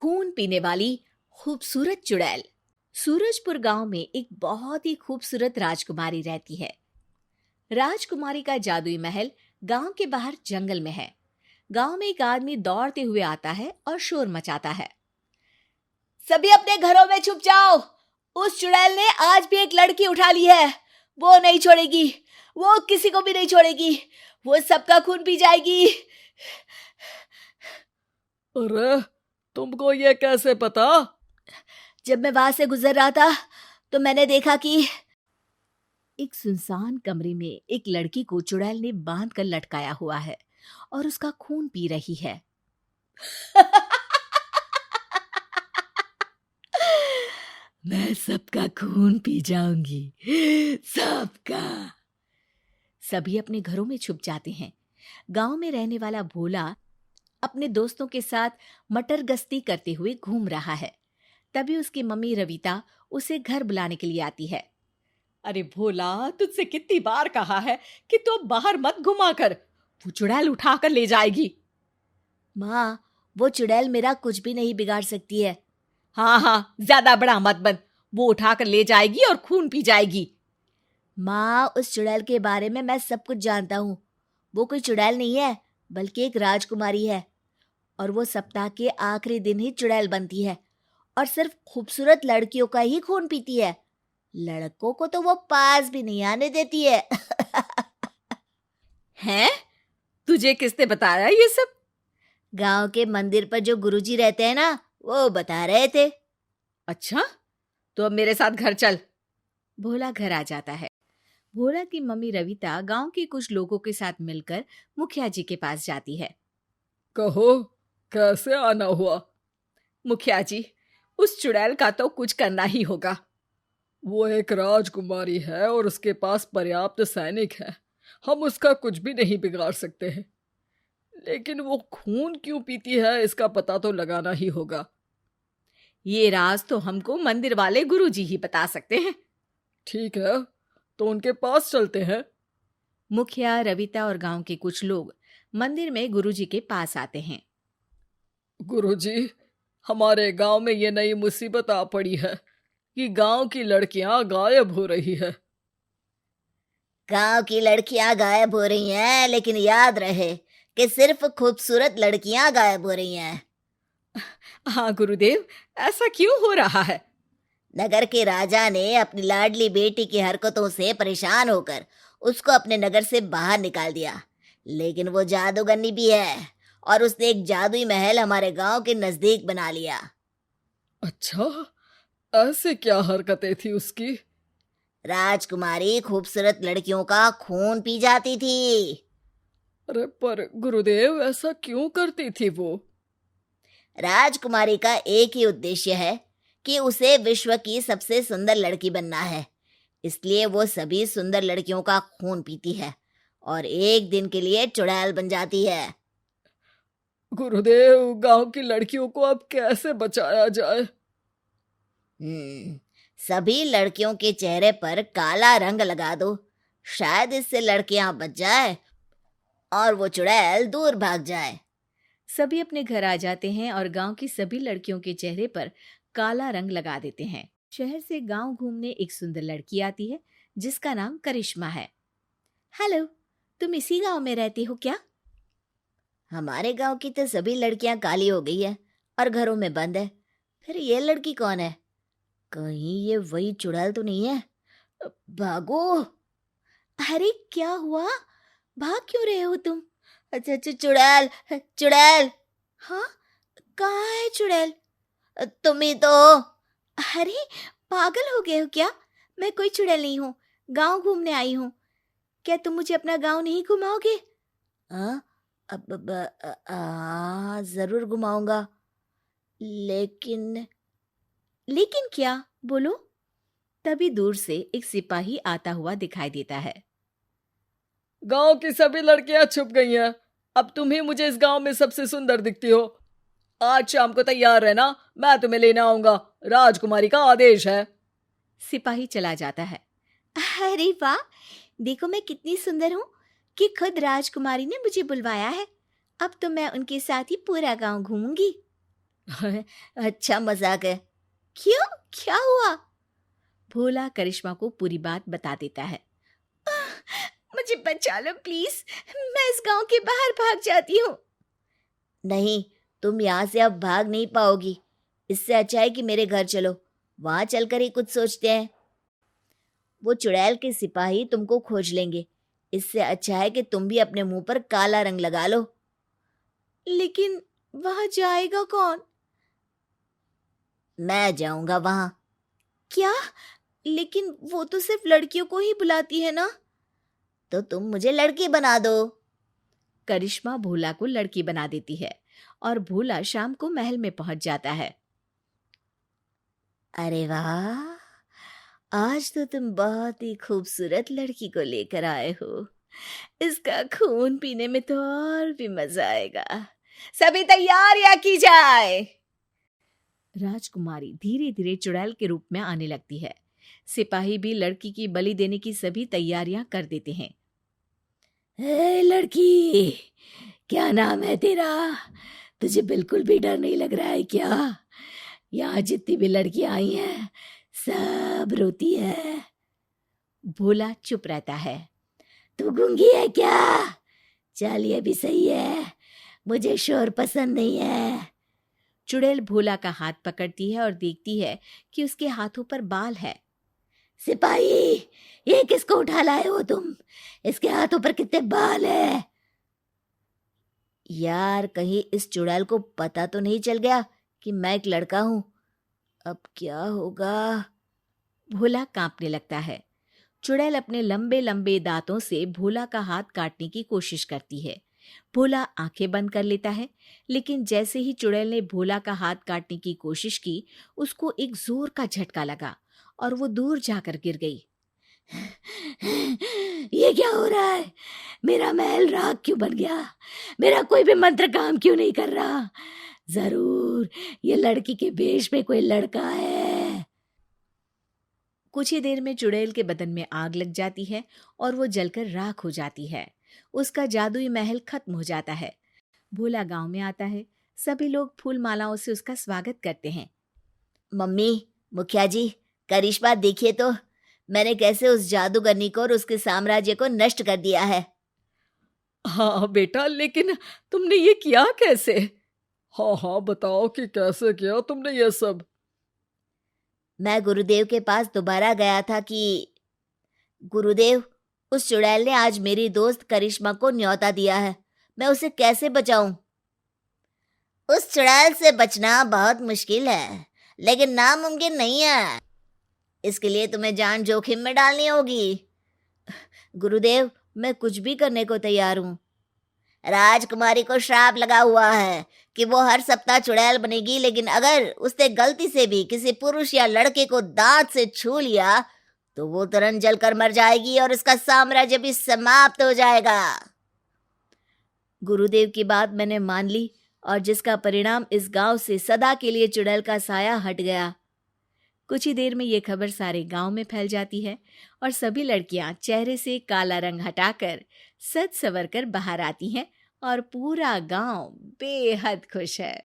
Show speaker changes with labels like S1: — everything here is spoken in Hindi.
S1: खून पीने वाली खूबसूरत चुड़ैल। सूरजपुर गांव में एक बहुत ही खूबसूरत राजकुमारी रहती है। राजकुमारी का जादुई महल गांव के बाहर जंगल में है। गांव में एक आदमी दौड़ते हुए आता है और शोर मचाता है। सभी अपने घरों में छुप जाओ। उस चुड़ैल ने आज भी एक लड़की उठा ली है। वो नहीं छोड़ेगी। वो किसी को भी नहीं छोड़ेगी। वो सबका खून पी जाएगी।
S2: अरे, तुमको ये कैसे पता?
S1: जब मैं वहां से गुजर रहा था तो मैंने देखा कि एक सुनसान कमरे में एक लड़की को चुड़ैल ने बांध कर लटकाया हुआ है और उसका खून पी रही है। मैं सबका खून पी जाऊंगी, सबका। सभी अपने घरों में छुप जाते हैं। गांव में रहने वाला भोला अपने दोस्तों के साथ मटर गश्ती करते हुए घूम रहा है। तभी उसकी मम्मी रविता उसे घर बुलाने के लिए आती है।
S3: अरे भोला, तुझसे कितनी बार कहा है कि तू अब बाहर मत घुमा कर, वो चुड़ैल उठा कर ले जाएगी।
S1: माँ, वो चुड़ैल मेरा कुछ भी नहीं बिगाड़ सकती है।
S3: हाँ, ज्यादा बड़ा मत बन। वो उठा कर ले जाएगी और खून पी जाएगी।
S1: माँ, उस चुड़ैल के बारे में मैं सब कुछ जानता हूँ। वो कोई चुड़ैल नहीं है, बल्कि एक राजकुमारी है। और वो सप्ताह के आखिरी दिन ही चुड़ैल बनती है और सिर्फ खूबसूरत लड़कियों का ही खून पीती है। लड़कों को तो वो पास भी नहीं आने देती है।
S3: हैं? तुझे किसने बताया ये सब?
S1: गांव के मंदिर पर जो गुरुजी रहते हैं ना, वो बता रहे थे।
S3: अच्छा, तो अब मेरे साथ घर चल।
S1: भोला घर आ जाता है। भोला की मम्मी रविता गांव के कुछ लोगों के साथ मिलकर मुखिया जी के पास जाती है।
S2: कहो, कैसे आना हुआ?
S3: मुखिया जी, उस चुड़ैल का तो कुछ करना ही होगा।
S2: वो एक राजकुमारी है और उसके पास पर्याप्त सैनिक हैं। हम उसका कुछ भी नहीं बिगाड़ सकते हैं, लेकिन वो खून क्यों पीती है इसका पता तो लगाना ही होगा।
S3: ये राज तो हमको मंदिर वाले गुरुजी ही बता सकते हैं।
S2: ठीक है, तो उनके पास चलते हैं।
S1: मुखिया, रविता और गांव के कुछ लोग मंदिर में गुरुजी के पास आते हैं।
S2: गुरुजी, हमारे गांव में ये नई मुसीबत आ पड़ी है कि गांव की लड़कियां गायब हो रही है।
S1: गांव की लड़कियां गायब हो रही हैं, लेकिन याद रहे कि सिर्फ खूबसूरत लड़कियां गायब हो रही हैं।
S3: हाँ गुरुदेव, ऐसा क्यों हो रहा है?
S1: नगर के राजा ने अपनी लाडली बेटी की हरकतों से परेशान होकर उसको अपने नगर से बाहर निकाल दिया। लेकिन वो जादूगरनी भी है और उसने एक जादुई महल हमारे गांव के नजदीक बना लिया।
S2: अच्छा, ऐसे क्या हरकतें थी उसकी?
S1: राजकुमारी खूबसूरत लड़कियों का खून पी जाती थी।
S2: अरे पर गुरुदेव, ऐसा क्यों करती थी वो?
S1: राजकुमारी का एक ही उद्देश्य है कि उसे विश्व की सबसे सुंदर लड़की बनना है। इसलिए वो सभी सुंदर लड़कियों का खून पीती है और एक दिन के लिए चुड़ैल बन जाती है।
S2: गुरुदेव, गांव की लड़कियों को अब कैसे बचाया जाए?
S1: सभी लड़कियों के चेहरे पर काला रंग लगा दो। शायद इससे लड़कियां बच जाए और वो चुड़ैल दूर भाग जाए। सभी अपने घर आ जाते हैं और गांव की सभी लड़कियों के चेहरे पर काला रंग लगा देते हैं। शहर से गांव घूमने एक सुंदर लड़की आती है जिसका नाम करिश्मा है। हेलो, तुम इसी गांव में रहती हो क्या? हमारे गांव की तो सभी लड़कियां काली हो गई है और घरों में बंद है। फिर ये लड़की कौन है? कहीं ये वही चुड़ैल तो नहीं है? भागो! अरे क्या हुआ? भाग क्यों रहे हो तुम? अच्छा, चुड़ैल, चुड़ैल! हाँ, कहाँ है चुड़ैल? तुम ही तो। अरे, पागल हो गए हो क्या? मैं कोई चुड़ैल नहीं हूँ, गांव घूमने आई हूँ। क्या तुम मुझे अपना गांव नहीं घुमाओगे? हाँ, जरूर घुमाऊंगा। लेकिन लेकिन क्या? बोलो। तभी दूर से एक सिपाही आता हुआ दिखाई देता है।
S2: गांव की सभी लड़कियां छुप गई हैं। अब तुम ही मुझे इस गांव में सबसे सुंदर दिखती हो। आज शाम को तैयार रहना, मैं तुम्हें लेने आऊंगा। राजकुमारी का आदेश है।
S1: सिपाही चला जाता है। अरे वाह, देखो मैं कितनी सुंदर हूँ कि खुद राजकुमारी ने मुझे बुलवाया है। अब तो मैं उनके साथ ही पूरा गांव घूमूंगी। अच्छा मजाक है। क्यों, क्या हुआ? भोला करिश्मा को पूरी बात बता देता है। मुझे बचा लो प्लीज, मैं इस गांव के बाहर भाग जाती हूँ। नहीं, तुम यहाँ से अब भाग नहीं पाओगी। इससे अच्छा है कि मेरे घर चलो, वहां चलकर ही कुछ सोचते हैं। वो चुड़ैल के सिपाही तुमको खोज लेंगे। इससे अच्छा है कि तुम भी अपने मुंह पर काला रंग लगा लो। लेकिन वहां जाएगा कौन? मैं जाऊंगा वहां। क्या? लेकिन वो तो सिर्फ लड़कियों को ही बुलाती है ना। तो तुम मुझे लड़की बना दो। करिश्मा भोला को लड़की बना देती है और भोला शाम को महल में पहुंच जाता है। अरे वाह, आज तो तुम बहुत ही खूबसूरत लड़की को लेकर आए हो। इसका खून पीने में तो और भी मजा आएगा। सभी तैयारियां की जाए। राजकुमारी धीरे धीरे चुड़ैल के रूप में आने लगती है। सिपाही भी लड़की की बलि देने की सभी तैयारियां कर देते हैं। ए लड़की, क्या नाम है तेरा? तुझे बिल्कुल भी डर नहीं लग रहा है क्या? यहाँ जितनी भी लड़कियां आई हैं सब रोती है। भोला चुप रहता है। तू गूंगी है क्या? चल ये भी सही है, मुझे शोर पसंद नहीं है। चुड़ैल भोला का हाथ पकड़ती है और देखती है कि उसके हाथों पर बाल है। सिपाही, ये किसको उठा लाए हो तुम? इसके हाथों पर कितने बाल है? यार, कहीं इस चुड़ैल को पता तो नहीं चल गया कि मैं एक लड़का हूं। अब क्या होगा? भोला कांपने लगता है। चुड़ैल अपने लंबे लंबे दांतों से भोला का हाथ काटने की कोशिश करती है। भोला आंखें बंद कर लेता है, लेकिन जैसे ही चुड़ैल ने भोला का हाथ काटने की कोशिश की, उसको एक जोर का झटका लगा और वो दूर जाकर गिर गई। ये क्या हो रहा है? मेरा महल राख क्यों बन गया? मेरा कोई भी मंत्र काम क्यों नहीं कर रहा? जरूर ये लड़की के वेश में कोई लड़का है। कुछ ही देर में चुड़ैल के बदन में आग लग जाती है और वो जलकर राख हो जाती है। उसका जादुई महल खत्म हो जाता है। भोला गांव में आता है। सभी लोग फूल मालाओं से उसका स्वागत करते हैं। मम्मी, मुखिया जी, करिश्मा देखिए तो, मैंने कैसे उस जादूगरनी को और उसके साम्राज्य को नष्ट कर दिया है।
S2: हाँ बेटा, लेकिन तुमने ये किया कैसे? हाँ हाँ, बताओ कि कैसे किया तुमने ये सब?
S1: मैं गुरुदेव के पास दोबारा गया था कि गुरुदेव, उस चुड़ैल ने आज मेरी दोस्त करिश्मा को न्योता दिया है। मैं उसे कैसे बचाऊं? उस चुड़ैल से बचना बहुत मुश्किल है, लेकिन नामुमकिन नहीं है। इसके लिए तुम्हें जान जोखिम में डालनी होगी। गुरुदेव, मैं कुछ भी करने को तैयार हूं। राजकुमारी को श्राप लगा हुआ है कि वो हर सप्ताह चुड़ैल बनेगी, लेकिन अगर उसने गलती से भी किसी पुरुष या लड़के को दांत से छू लिया तो वो तुरंत जलकर मर जाएगी और उसका साम्राज्य भी समाप्त हो जाएगा। गुरुदेव की बात मैंने मान ली और जिसका परिणाम इस गांव से सदा के लिए चुड़ैल का साया हट गया। कुछ ही देर में ये खबर सारे गांव में फैल जाती है और सभी लड़कियां चेहरे से काला रंग हटाकर सज संवर कर बाहर आती हैं और पूरा गांव बेहद खुश है।